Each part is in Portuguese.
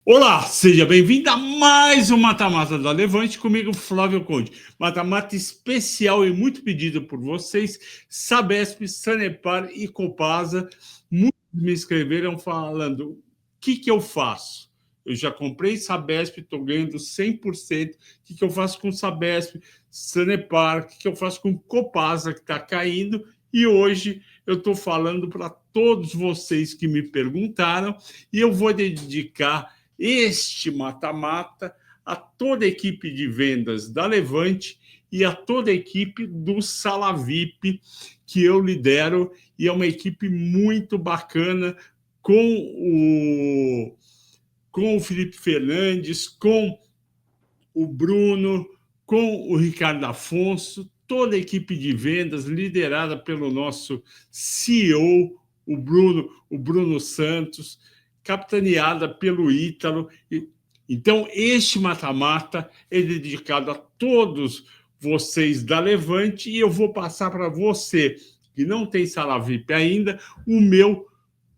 Olá, seja bem-vindo a mais um Mata-Mata da Levante, comigo Flávio Conde. Mata-Mata especial e muito pedido por vocês, Sabesp, Sanepar e Copasa. Muitos me escreveram falando, o que eu faço? Eu já comprei Sabesp, estou ganhando 100%. O que eu faço com Sabesp, Sanepar? O que eu faço com Copasa, que está caindo? E hoje eu estou falando para todos vocês que me perguntaram e eu vou dedicar este mata-mata a toda a equipe de vendas da Levante e a toda a equipe do Sala VIP que eu lidero, e é uma equipe muito bacana com o Felipe Fernandes, com o Bruno, com o Ricardo Afonso, toda a equipe de vendas liderada pelo nosso CEO, o Bruno Santos, capitaneada pelo Ítalo. Então, este mata-mata é dedicado a todos vocês da Levante, e eu vou passar para você que não tem Sala VIP ainda o meu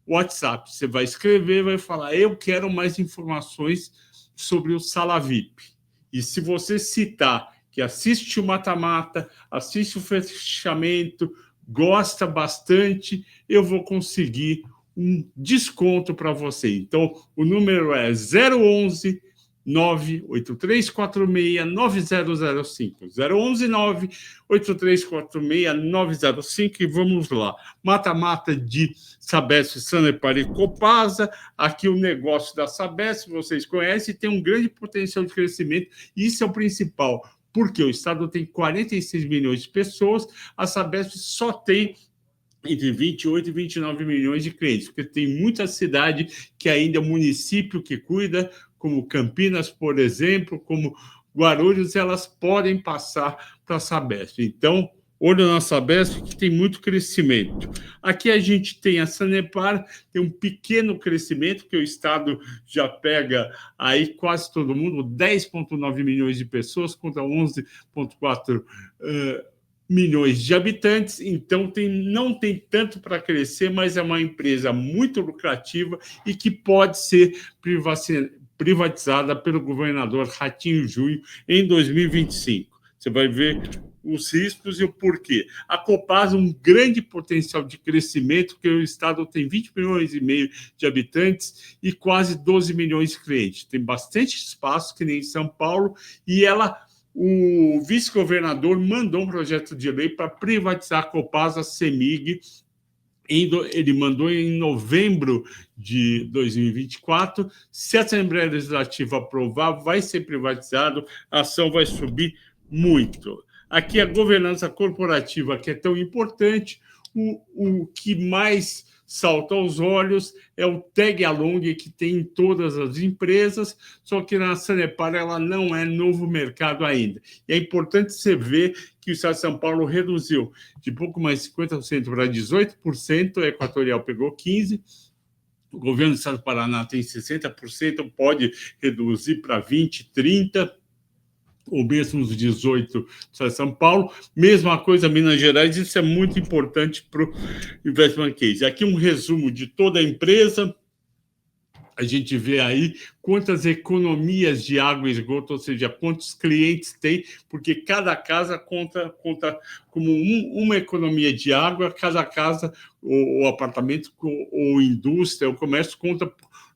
WhatsApp. Você vai escrever, vai falar, eu quero mais informações sobre o Sala VIP. E se você citar que assiste o mata-mata, assiste o fechamento, gosta bastante, eu vou conseguir um desconto para você. Então, o número é 011 983469005. 011 983469005. E vamos lá. Mata-mata de Sabesp, Sanepar e Copasa. Aqui o negócio da Sabesp, vocês conhecem, tem um grande potencial de crescimento. Isso é o principal, porque o Estado tem 46 milhões de pessoas, a Sabesp só tem entre 28 e 29 milhões de clientes, porque tem muita cidade que ainda é município que cuida, como Campinas, por exemplo, como Guarulhos, elas podem passar para a Sabesp. Então, olho na Sabesp, que tem muito crescimento. Aqui a gente tem a Sanepar, tem um pequeno crescimento, que o Estado já pega aí quase todo mundo, 10,9 milhões de pessoas contra 11,4 milhões de habitantes, então não tem tanto para crescer, mas é uma empresa muito lucrativa e que pode ser privatizada pelo governador Ratinho Júnior em 2025. Você vai ver os riscos e o porquê. A Copasa, um grande potencial de crescimento, porque o estado tem 20 milhões e meio de habitantes e quase 12 milhões de clientes. Tem bastante espaço, que nem em São Paulo, e o vice-governador mandou um projeto de lei para privatizar a Copasa Semig. Ele mandou em novembro de 2024. Se a Assembleia Legislativa aprovar, vai ser privatizado, a ação vai subir muito. Aqui a governança corporativa, que é tão importante, o que mais salta aos olhos é o tag along, que tem em todas as empresas, só que na Sanepar ela não é novo mercado ainda. E é importante você ver que o Estado de São Paulo reduziu de pouco mais de 50% para 18%, a Equatorial pegou 15%, o governo do Estado do Paraná tem 60%, pode reduzir para 20%, 30%, ou mesmo os 18 de São Paulo. Mesma coisa Minas Gerais, isso é muito importante para o investment case. Aqui um resumo de toda a empresa. A gente vê aí quantas economias de água e esgoto, ou seja, quantos clientes tem, porque cada casa conta como uma economia de água, cada casa, ou apartamento, ou indústria, ou comércio, conta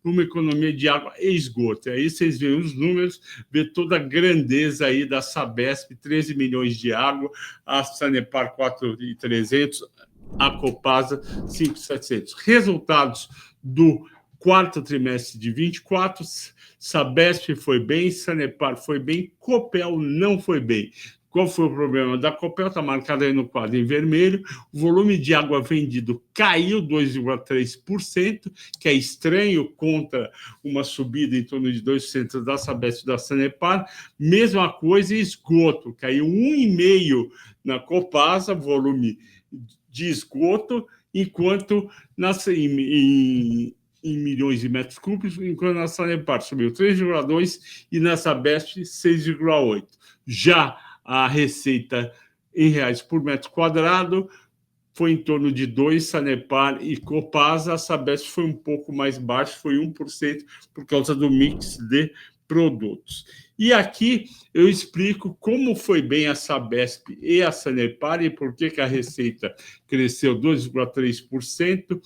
uma economia de água e esgoto. Aí vocês veem os números, vê toda a grandeza aí da Sabesp, 13 milhões de água, a Sanepar 4.300, a Copasa 5.700. Resultados do quarto trimestre de 24, Sabesp foi bem, Sanepar foi bem, Copel não foi bem. Qual foi o problema da Copel? Está marcado aí no quadro em vermelho. O volume de água vendido caiu 2,3%, que é estranho contra uma subida em torno de 2% da Sabesp e da Sanepar. Mesma coisa em esgoto, caiu 1,5% na Copasa, volume de esgoto, enquanto em milhões de metros cúbicos, enquanto na Sanepar subiu 3,2% e na Sabesp 6,8%. Já a receita em reais por metro quadrado foi em torno de 2%, Sanepar e Copasa. A Sabesp foi um pouco mais baixo, foi 1%, por causa do mix de produtos. E aqui eu explico como foi bem a Sabesp e a Sanepar e por que a receita cresceu 2,3%,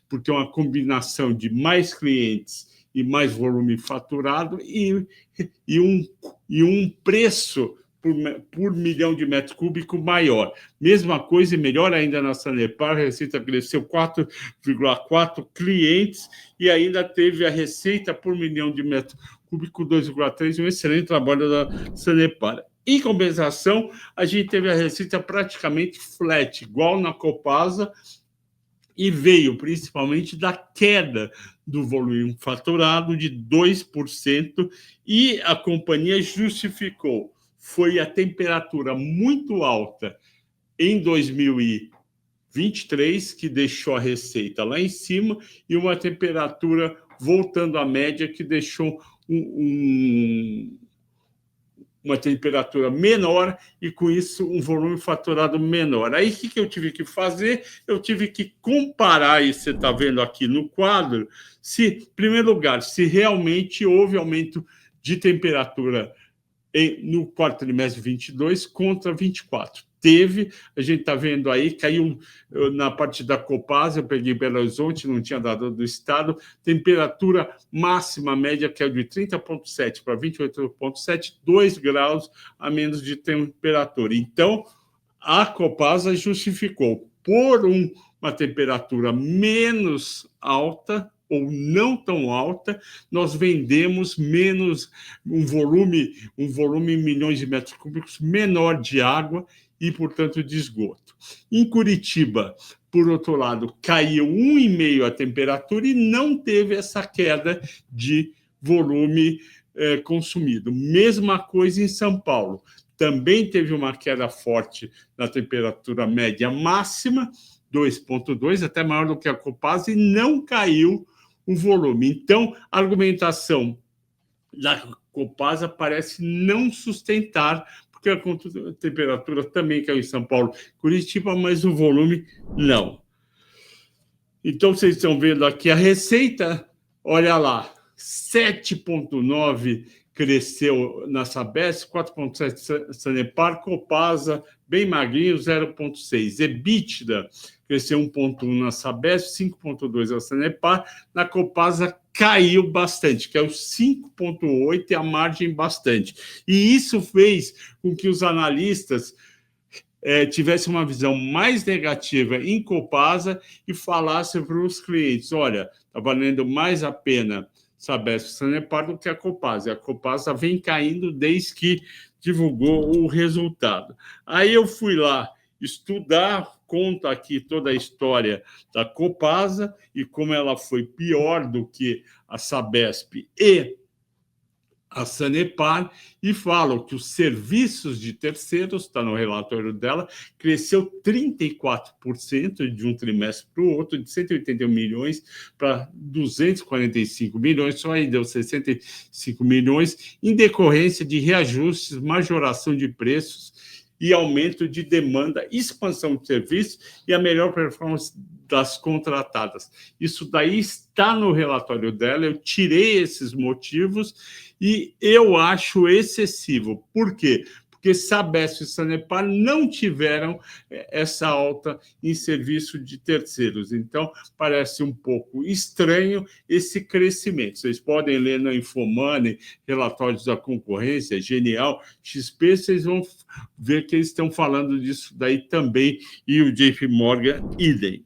porque é uma combinação de mais clientes e mais volume faturado e um preço por milhão de metros cúbicos maior. Mesma coisa e melhor ainda na Sanepar, a receita cresceu 4,4 clientes e ainda teve a receita por milhão de metros cúbicos 2,3, um excelente trabalho da Sanepar. Em compensação, a gente teve a receita praticamente flat, igual na Copasa, e veio principalmente da queda do volume faturado de 2%, e a companhia justificou. Foi a temperatura muito alta em 2023, que deixou a receita lá em cima, e uma temperatura voltando à média, que deixou uma temperatura menor e, com isso, um volume faturado menor. Aí, o que eu tive que fazer? Eu tive que comparar, e você está vendo aqui no quadro, em primeiro lugar, se realmente houve aumento de temperatura no quarto trimestre de 22 contra 24. Teve, a gente está vendo aí, caiu na parte da Copasa, eu peguei Belo Horizonte, não tinha dado do estado, temperatura máxima média caiu de 30,7 para 28,7, 2 graus a menos de temperatura. Então, a Copasa justificou por uma temperatura menos alta, ou não tão alta, nós vendemos menos um volume em milhões de metros cúbicos menor de água e, portanto, de esgoto. Em Curitiba, por outro lado, caiu 1,5 a temperatura e não teve essa queda de volume consumido. Mesma coisa em São Paulo. Também teve uma queda forte na temperatura média máxima, 2,2, até maior do que a Copasa, e não caiu o volume. Então, a argumentação da Copasa parece não sustentar, porque a temperatura também caiu em São Paulo, Curitiba, mas o volume não. Então, vocês estão vendo aqui a receita, olha lá, 7,9 cresceu na Sabesp, 4,7 Sanepar, Copasa, bem magrinho, 0,6. EBITDA cresceu 1,1 na Sabesp, 5,2 na Sanepar, na Copasa caiu bastante, caiu 5,8 e a margem bastante. E isso fez com que os analistas tivessem uma visão mais negativa em Copasa e falassem para os clientes, olha, está valendo mais a pena Sabesp e Sanepar do que a Copasa. E a Copasa vem caindo desde que divulgou o resultado. Aí eu fui lá estudar, conta aqui toda a história da Copasa e como ela foi pior do que a Sabesp e a Sanepar, e falam que os serviços de terceiros, está no relatório dela, cresceu 34% de um trimestre para o outro, de 181 milhões para 245 milhões, só aí deu 65 milhões, em decorrência de reajustes, majoração de preços e aumento de demanda, expansão de serviços e a melhor performance das contratadas. Isso daí está no relatório dela, eu tirei esses motivos e eu acho excessivo. Por quê? Porque Sabesp e Sanepar não tiveram essa alta em serviço de terceiros. Então, parece um pouco estranho esse crescimento. Vocês podem ler no Infomoney, relatórios da concorrência, Genial, XP, vocês vão ver que eles estão falando disso daí também, e o JP Morgan, idem.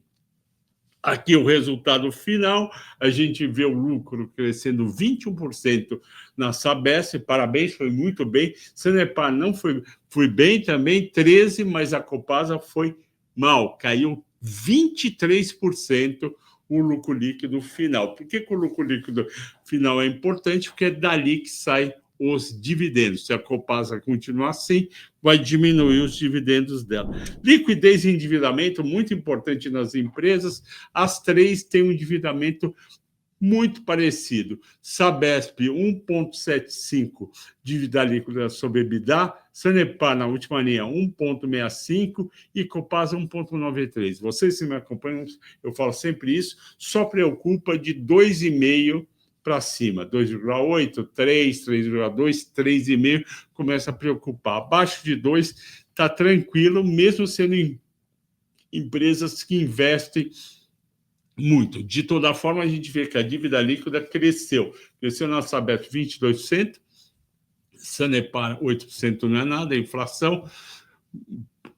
Aqui o resultado final, a gente vê o lucro crescendo 21% na Sabesp, parabéns, foi muito bem. Sanepar não foi bem também, 13%, mas a Copasa foi mal, caiu 23% o lucro líquido final. Por que o lucro líquido final é importante? Porque é dali que sai os dividendos. Se a Copasa continuar assim, vai diminuir os dividendos dela. Liquidez e endividamento, muito importante nas empresas. As três têm um endividamento muito parecido. Sabesp, 1,75 dívida líquida sobre EBITDA, Sanepar, na última linha, 1,65 e Copasa, 1,93. Vocês que me acompanham, eu falo sempre isso, só preocupa de 2,5 para cima, 2,8, 3, 3,2, 3,5, começa a preocupar. Abaixo de 2 está tranquilo, mesmo sendo empresas que investem muito. De toda forma, a gente vê que a dívida líquida cresceu. Cresceu na Sabesp 22%, Sanepar 8% não é nada, a inflação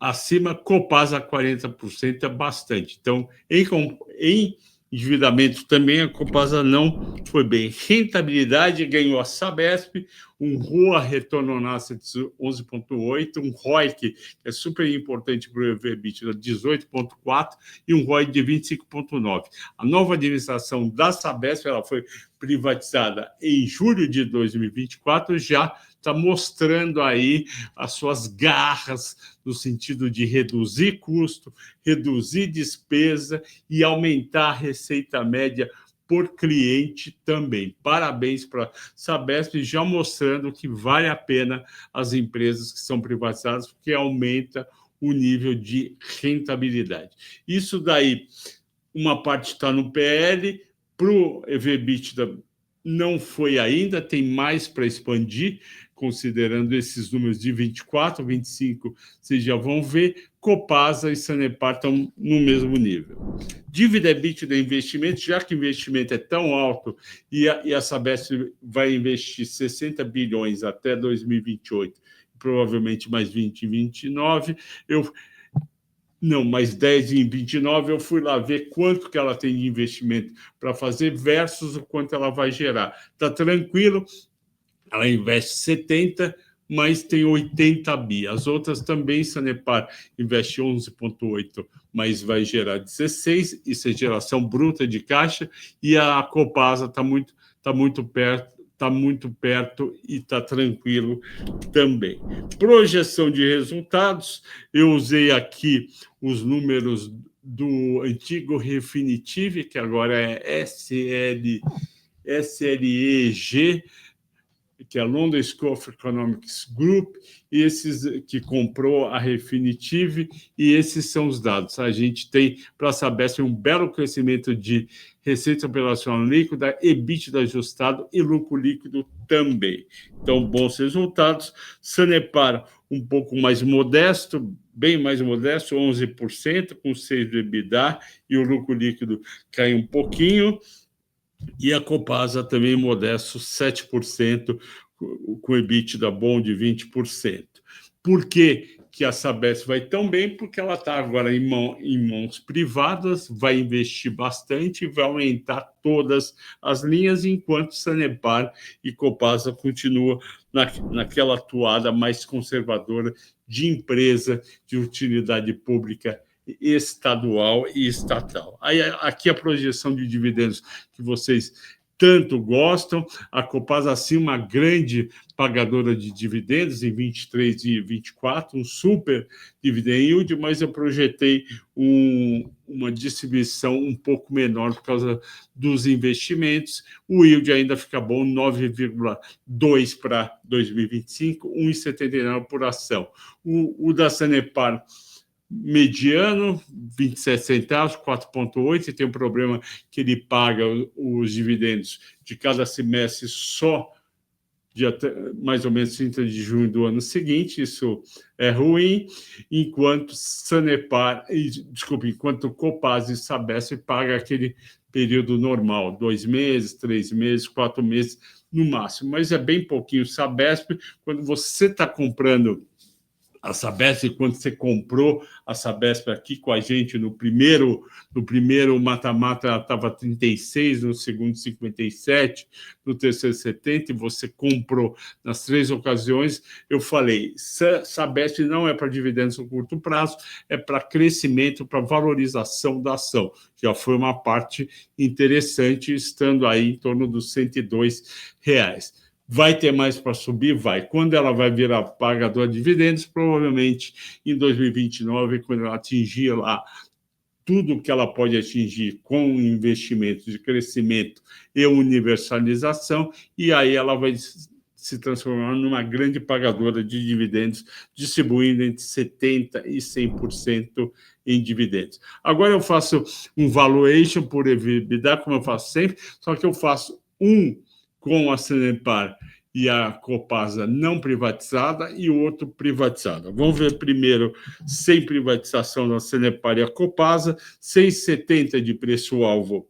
acima, Copasa 40% é bastante. Então, em endividamento também, a Copasa não foi bem. Rentabilidade ganhou a Sabesp, um ROA, retorno on assets, 11,8, um ROIC, que é super importante para o EV/EBITDA, 18,4, e um ROI de 25,9. A nova administração da Sabesp, ela foi privatizada em julho de 2024, já está mostrando aí as suas garras no sentido de reduzir custo, reduzir despesa e aumentar a receita média por cliente também. Parabéns para a Sabesp, já mostrando que vale a pena as empresas que são privatizadas, porque aumenta o nível de rentabilidade. Isso daí, uma parte está no PL, para o EV/EBITDA não foi ainda, tem mais para expandir, considerando esses números de 24, 25, vocês já vão ver, Copasa e Sanepar estão no mesmo nível. Dívida EBITDA de investimento, já que o investimento é tão alto e a Sabesp vai investir 60 bilhões até 2028, provavelmente mais 20 em 29, mais 10 em 29, eu fui lá ver quanto que ela tem de investimento para fazer versus o quanto ela vai gerar. Está tranquilo, ela investe 70, mas tem 80 bi. As outras também, Sanepar investe 11,8, mas vai gerar 16, isso é geração bruta de caixa, e a Copasa está muito perto e está tranquilo também. Projeção de resultados, eu usei aqui os números do antigo Refinitiv, que agora é SLEG, que é a London School of Economics Group, e esses que comprou a Refinitiv, e esses são os dados. A gente tem, para a Sabesp, um belo crescimento de receita operacional líquida, EBITDA ajustado e lucro líquido também. Então, bons resultados. Sanepar, um pouco mais modesto, bem mais modesto, 11%, com 6% de EBITDA, e o lucro líquido cai um pouquinho. E a Copasa também modesto, 7%, com EBITDA bom de 20%. Por que a Sabesp vai tão bem? Porque ela está agora em mãos privadas, vai investir bastante e vai aumentar todas as linhas, enquanto Sanepar e Copasa continuam naquela atuada mais conservadora de empresa de utilidade pública estadual e estatal. Aí, aqui a projeção de dividendos que vocês tanto gostam, a Copasa, assim, uma grande pagadora de dividendos em 23 e 24, um super dividend yield, mas eu projetei uma distribuição um pouco menor por causa dos investimentos. O yield ainda fica bom, 9,2 para 2025, 1,79 por ação. O da Sanepar, mediano, 27 centavos, 4,8, e tem um problema que ele paga os dividendos de cada semestre só de até mais ou menos 30 de junho do ano seguinte, isso é ruim, enquanto enquanto Copasa e Sabesp paga aquele período normal, 2 meses, 3 meses, 4 meses no máximo, mas é bem pouquinho. Sabesp, quando você está comprando a Sabesp, quando você comprou a Sabesp aqui com a gente no primeiro mata-mata, ela estava 36, no segundo 57, no terceiro 70, e você comprou nas 3 ocasiões. Eu falei, Sabesp não é para dividendos no curto prazo, é para crescimento, para valorização da ação. Já foi uma parte interessante, estando aí em torno dos R$102. Vai ter mais para subir? Vai. Quando ela vai virar pagadora de dividendos? Provavelmente em 2029, quando ela atingir lá tudo que ela pode atingir com investimentos de crescimento e universalização, e aí ela vai se transformar numa grande pagadora de dividendos, distribuindo entre 70% e 100% em dividendos. Agora eu faço um valuation por EBITDA, como eu faço sempre, só que eu faço um com a Sanepar e a Copasa não privatizada e o outro privatizada. Vamos ver primeiro sem privatização da Sanepar e a Copasa, 6,70 de preço-alvo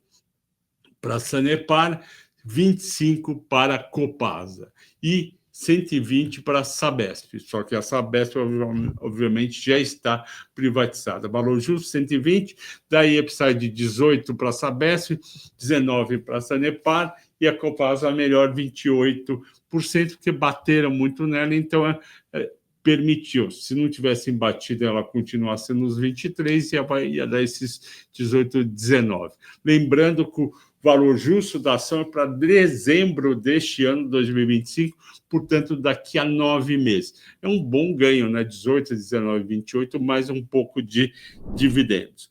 para a Sanepar, 25 para a Copasa e 120 para a Sabesp, só que a Sabesp, obviamente, já está privatizada. Valor justo, 120, daí upside 18 para a Sabesp, 19 para a Sanepar e a Copasa a melhor 28%, porque bateram muito nela, então permitiu. Se não tivessem batido, ela continuasse nos 23 e ia dar esses 18, 19. Lembrando que o valor justo da ação é para dezembro deste ano, 2025, portanto, daqui a 9 meses. É um bom ganho, né? 18, 19, 28, mais um pouco de dividendos.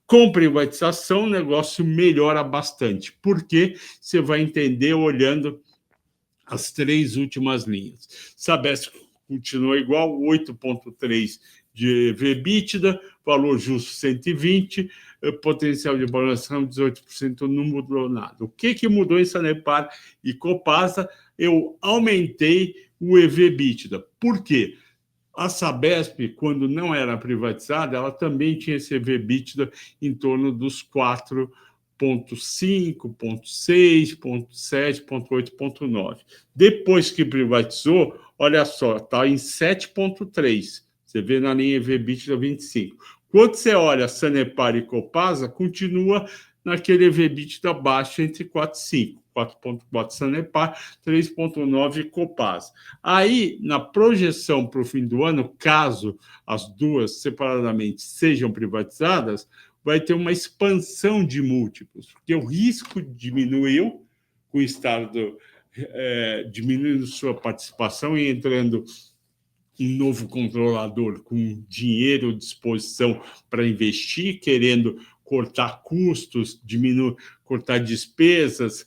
Com privatização, o negócio melhora bastante, porque você vai entender olhando as 3 últimas linhas. Sabesp continua igual, 8,3 de EBITDA, valor justo 120, potencial de valoração 18%, não mudou nada. O que mudou em Sanepar e Copasa? Eu aumentei o EV/EBITDA. Por quê? A Sabesp, quando não era privatizada, ela também tinha esse EV/EBITDA em torno dos 4,5, 0,6, 0,7, 0,8, 0,9. Depois que privatizou, olha só, está em 7,3. Você vê na linha EV/EBITDA 25. Quando você olha Sanepar e Copasa, continua naquele EV/EBITDA baixo entre 4 e 5. 4,4 Sanepar, 3,9 Copasa. Aí, na projeção para o fim do ano, caso as duas separadamente sejam privatizadas, vai ter uma expansão de múltiplos, porque o risco diminuiu com o Estado diminuindo sua participação e entrando um novo controlador com dinheiro à disposição para investir, querendo cortar custos, cortar despesas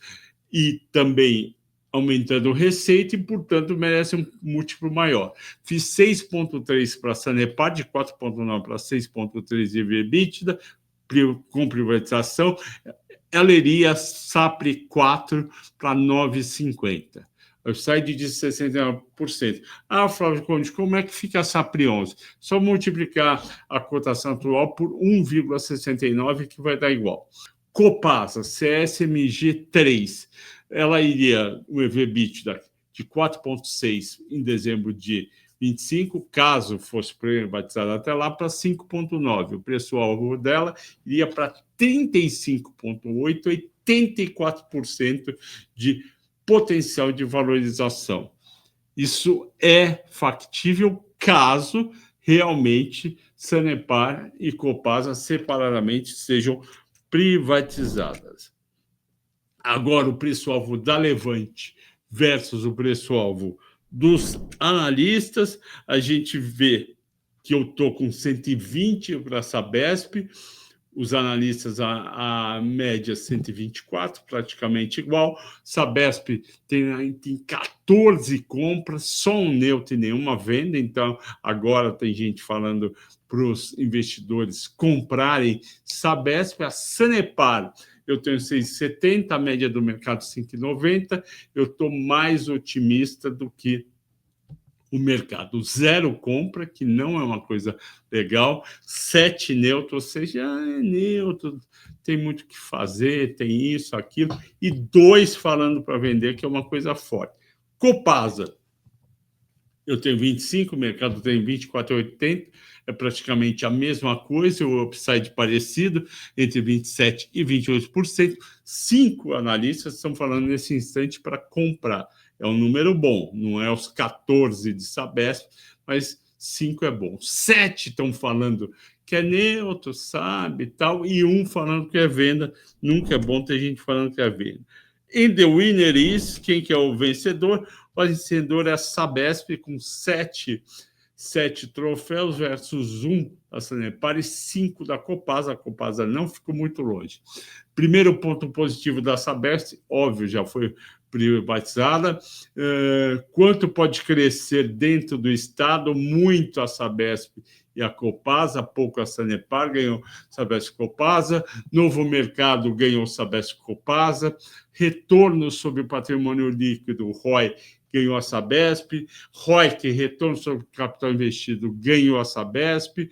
e também aumentando receita e, portanto, merece um múltiplo maior. Fiz 6,3 para a Sanepar, de 4,9 para 6,3 de EBITDA, com privatização. Ela iria SAPRE 4 para 9,50. Upside de 69%. Flávio Conde, como é que fica a SAPRE 11? Só multiplicar a cotação atual por 1,69, que vai dar igual. Copasa, CSMG 3, ela iria o EV/EBITDA de 4,6 em dezembro de 25, caso fosse privatizada até lá, para 5,9. O preço-alvo dela iria para 35,8, 84% de potencial de valorização. Isso é factível caso realmente Sanepar e Copasa separadamente sejam privatizadas. Agora, o preço-alvo da Levante versus o preço-alvo dos analistas, a gente vê que eu estou com 120 para a Sabesp, os analistas, a média 124, praticamente igual. Sabesp tem 14 compras, só um neutro e nenhuma venda, então agora tem gente falando para os investidores comprarem Sabesp. A Sanepar, eu tenho 6,70, a média do mercado 5,90, eu estou mais otimista do que o mercado. 0 compra, que não é uma coisa legal, 7 neutro, ou seja, é neutro, tem muito o que fazer, tem isso, aquilo, e 2 falando para vender, que é uma coisa forte. Copasa, eu tenho 25, o mercado tem 24,80, é praticamente a mesma coisa, o upside parecido, entre 27% e 28%. 5 analistas estão falando nesse instante para comprar. É um número bom, não é os 14 de Sabesp, mas 5 é bom. 7 estão falando que é neutro, sabe, tal, e 1 falando que é venda. Nunca é bom ter gente falando que é venda. In the winner is, quem que é o vencedor? O vencedor é a Sabesp, com 7 7 troféus versus 1 da Sanepar e 5 da Copasa. A Copasa não ficou muito longe. Primeiro ponto positivo da Sabesp, óbvio, já foi privatizada. Quanto pode crescer dentro do Estado? Muito a Sabesp e a Copasa, pouco a Sanepar, ganhou Sabesp e Copasa. Novo mercado ganhou Sabesp e Copasa. Retorno sobre o patrimônio líquido, ROI, ganhou a Sabesp. ROIC, retorno sobre o capital investido, ganhou a Sabesp.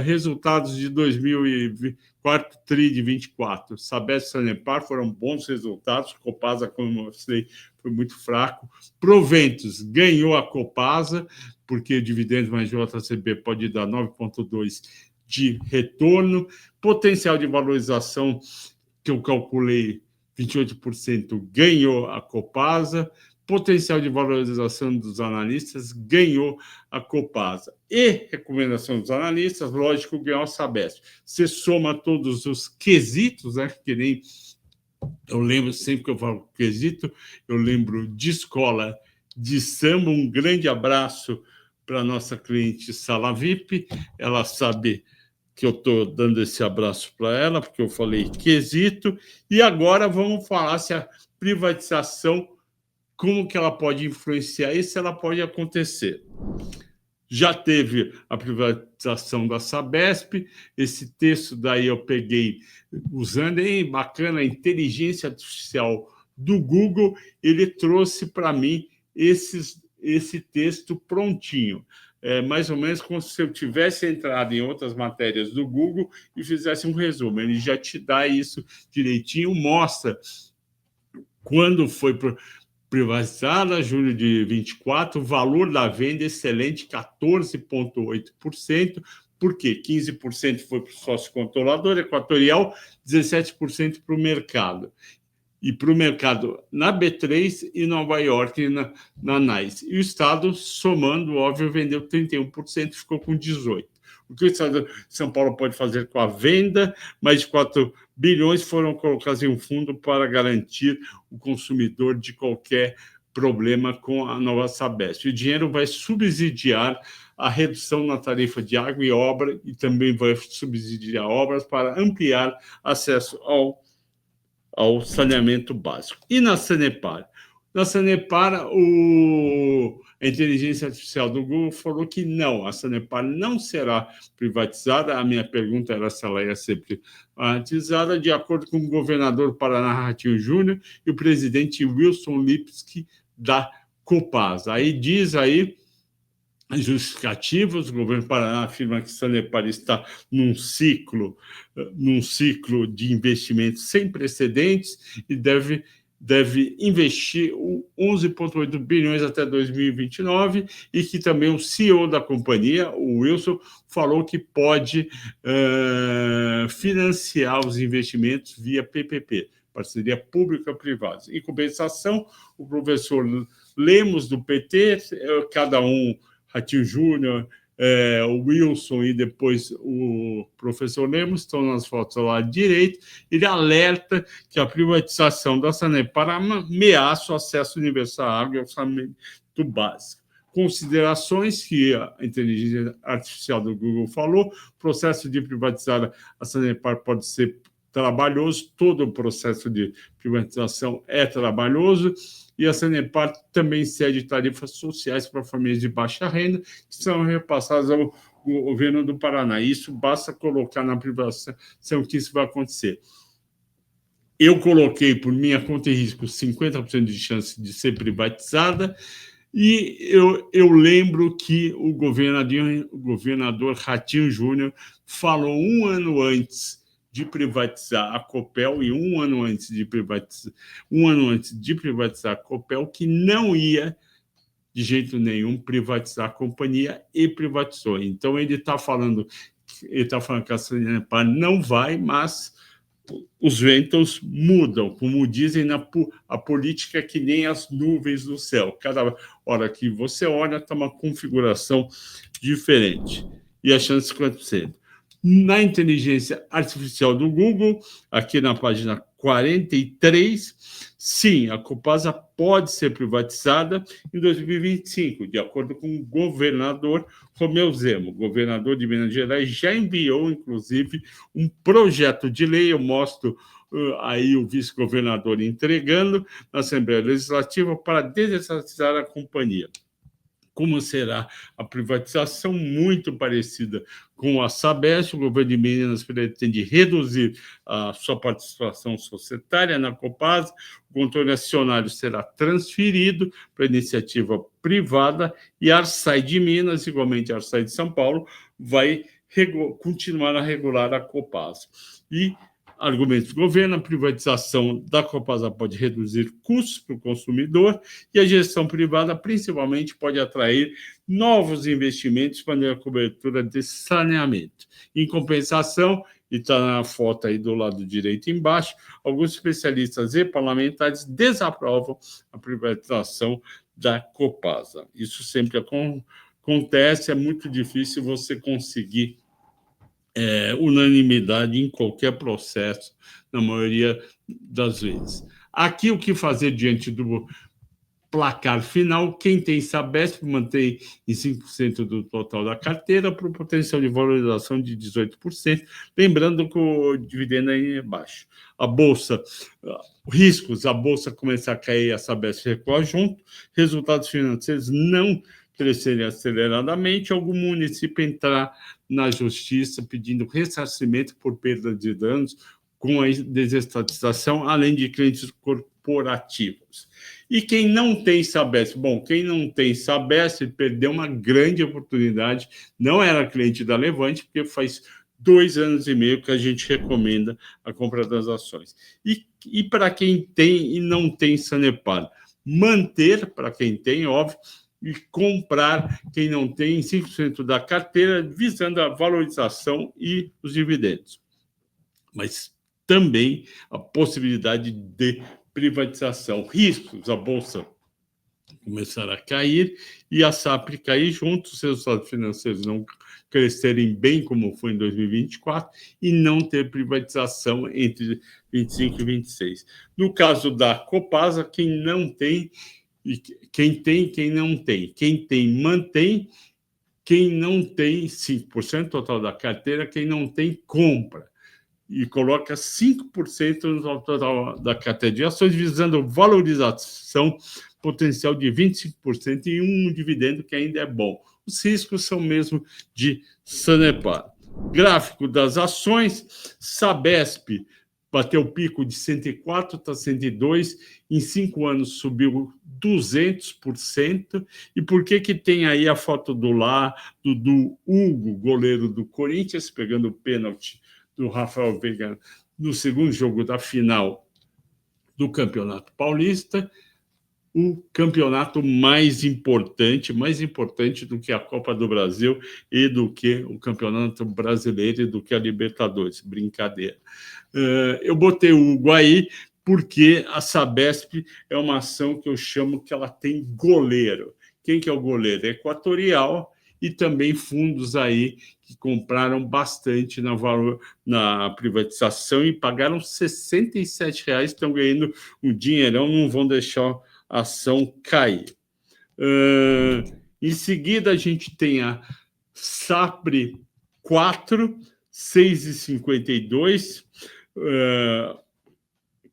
Resultados de 2024, TRI de 24. Sabesp e Sanepar foram bons resultados. Copasa, como eu mostrei, foi muito fraco. Proventos, ganhou a Copasa, porque dividendos mais JCP pode dar 9,2 de retorno. Potencial de valorização, que eu calculei 28%, ganhou a Copasa. Potencial de valorização dos analistas, ganhou a Copasa. E recomendação dos analistas, lógico, ganhou a Sabesp. Você soma todos os quesitos, né? Que nem eu lembro, sempre que eu falo quesito, eu lembro de escola de samba. Um grande abraço para a nossa cliente Sala VIP. Ela sabe que eu estou dando esse abraço para ela, porque eu falei quesito. E agora vamos falar se a privatização, como que ela pode influenciar e se ela pode acontecer. Já teve a privatização da Sabesp. Esse texto daí eu peguei usando, bacana, a inteligência artificial do Google. Ele trouxe para mim esse texto prontinho. Mais ou menos como se eu tivesse entrado em outras matérias do Google e fizesse um resumo. Ele já te dá isso direitinho, mostra quando foi privatizada, julho de 24, o valor da venda excelente, 14,8%. Por quê? 15% foi para o sócio controlador equatorial, 17% para o mercado. E para o mercado na B3 e Nova York e na NYSE. E o Estado, somando, óbvio, vendeu 31%, ficou com 18%. O que o Estado de São Paulo pode fazer com a venda? Mais de 4 bilhões foram colocados em um fundo para garantir o consumidor de qualquer problema com a nova Sabesp. O dinheiro vai subsidiar a redução na tarifa de água e obra e também vai subsidiar obras para ampliar acesso ao saneamento básico. E na Sanepar? Na Sanepar, a inteligência artificial do Google falou que não, a Sanepar não será privatizada. A minha pergunta era se ela ia ser privatizada, de acordo com o governador do Paraná, Ratinho Júnior, e o presidente Wilson Lipski, da Copasa. Aí diz aí justificativos, o governo do Paraná afirma que Sanepar está num ciclo de investimento sem precedentes e deve investir 11,8 bilhões até 2029, e que também o CEO da companhia, o Wilson, falou que pode financiar os investimentos via PPP, parceria pública-privada. Em compensação, o professor Lemos, do PT, cada um, Ratinho Júnior, o Wilson e depois o professor Lemos, estão nas fotos lá à direita. Ele alerta que a privatização da Sanepar ameaça o acesso universal à água e ao saneamento básico. Considerações que a inteligência artificial do Google falou: o processo de privatizar a Sanepar pode ser trabalhoso, todo o processo de privatização é trabalhoso, e a Sanepar também cede tarifas sociais para famílias de baixa renda, que são repassadas ao governo do Paraná. Isso basta colocar na privatização que isso vai acontecer. Eu coloquei, por minha conta e risco, 50% de chance de ser privatizada, e eu lembro que o governador Ratinho Júnior falou um ano antes de privatizar a Copel e um ano antes de privatizar a Copel, que não ia de jeito nenhum privatizar a companhia, e privatizou. Então ele está falando que a Sanepar não vai, mas os ventos mudam, como dizem a política é que nem as nuvens do céu. Cada hora que você olha está uma configuração diferente. E a chance de 50%. Na inteligência artificial do Google, aqui na página 43, sim, a Copasa pode ser privatizada em 2025, de acordo com o governador Romeu Zema. O governador de Minas Gerais já enviou, inclusive, um projeto de lei, eu mostro aí o vice-governador entregando na Assembleia Legislativa para desestatizar a companhia. Como será a privatização? Muito parecida com a Sabesp. O governo de Minas pretende reduzir a sua participação societária na Copasa. O controle acionário será transferido para a iniciativa privada e a Arsai de Minas, igualmente a Arsai de São Paulo, vai continuar a regular a Copasa. E argumentos do governo: a privatização da Copasa pode reduzir custos para o consumidor e a gestão privada, principalmente, pode atrair novos investimentos para a cobertura de saneamento. Em compensação, e está na foto aí do lado direito embaixo, alguns especialistas e parlamentares desaprovam a privatização da Copasa. Isso sempre acontece, é muito difícil você conseguir unanimidade em qualquer processo, na maioria das vezes. Aqui, o que fazer diante do placar final? Quem tem Sabesp mantém em 5% do total da carteira, para o potencial de valorização de 18%, lembrando que o dividendo é baixo. A Bolsa, riscos, a Bolsa começar a cair, a Sabesp recuar junto, resultados financeiros não crescerem aceleradamente, algum município entrar na justiça pedindo ressarcimento por perda de danos com a desestatização, além de clientes corporativos. E quem não tem Sabesp? Bom, quem não tem Sabesp perdeu uma grande oportunidade, não era cliente da Levante, porque faz 2 anos e meio que a gente recomenda a compra das ações. E para quem tem e não tem Sanepar? Manter, para quem tem, óbvio, e comprar, quem não tem, 5% da carteira, visando a valorização e os dividendos. Mas também a possibilidade de privatização. Riscos: a Bolsa começar a cair e a SAPRE cair junto, os resultados financeiros não crescerem bem como foi em 2024 e não ter privatização entre 25 e 26. No caso da Copasa, quem não tem, e quem tem, quem não tem. Quem tem, mantém. Quem não tem, 5% total da carteira. Quem não tem, compra. E coloca 5% no total da carteira de ações, visando valorização potencial de 25% e um dividendo que ainda é bom. Os riscos são mesmo de Sanepar. Gráfico das ações: Sabesp bateu o pico de 104, está 102, em 5 anos subiu 200%. E por que tem aí a foto do Hugo, goleiro do Corinthians, pegando o pênalti do Rafael Veiga no segundo jogo da final do Campeonato Paulista, o campeonato mais importante do que a Copa do Brasil e do que o Campeonato Brasileiro e do que a Libertadores. Brincadeira. Eu botei o Hugo aí porque a Sabesp é uma ação que eu chamo que ela tem goleiro. Quem que é o goleiro? Equatorial e também fundos aí que compraram bastante na privatização e pagaram R$ 67, estão ganhando um dinheirão, não vão deixar a ação cair. Em seguida, a gente tem a SAPRE 4, 6,52,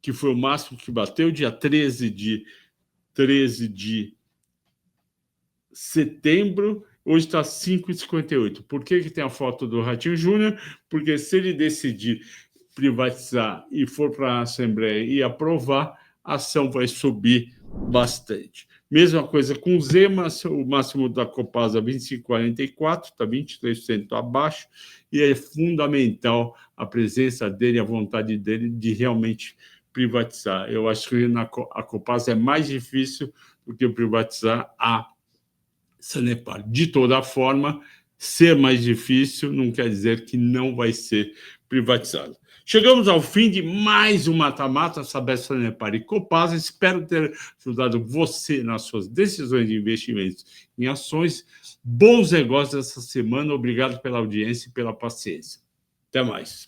que foi o máximo que bateu, dia 13 de setembro, hoje está 5,58. Por que tem a foto do Ratinho Júnior? Porque se ele decidir privatizar e for para a Assembleia e aprovar, a ação vai subir bastante. Mesma coisa com o Zema, o máximo da Copasa 25,44, está 23% abaixo, e é fundamental a presença dele, a vontade dele de realmente privatizar. Eu acho que a Copasa é mais difícil do que privatizar a Sanepar. De toda forma, ser mais difícil não quer dizer que não vai ser privatizado. Chegamos ao fim de mais um Mata-Mata, Sabesp, Sanepar e Copasa. Espero ter ajudado você nas suas decisões de investimentos em ações. Bons negócios essa semana. Obrigado pela audiência e pela paciência. Até mais.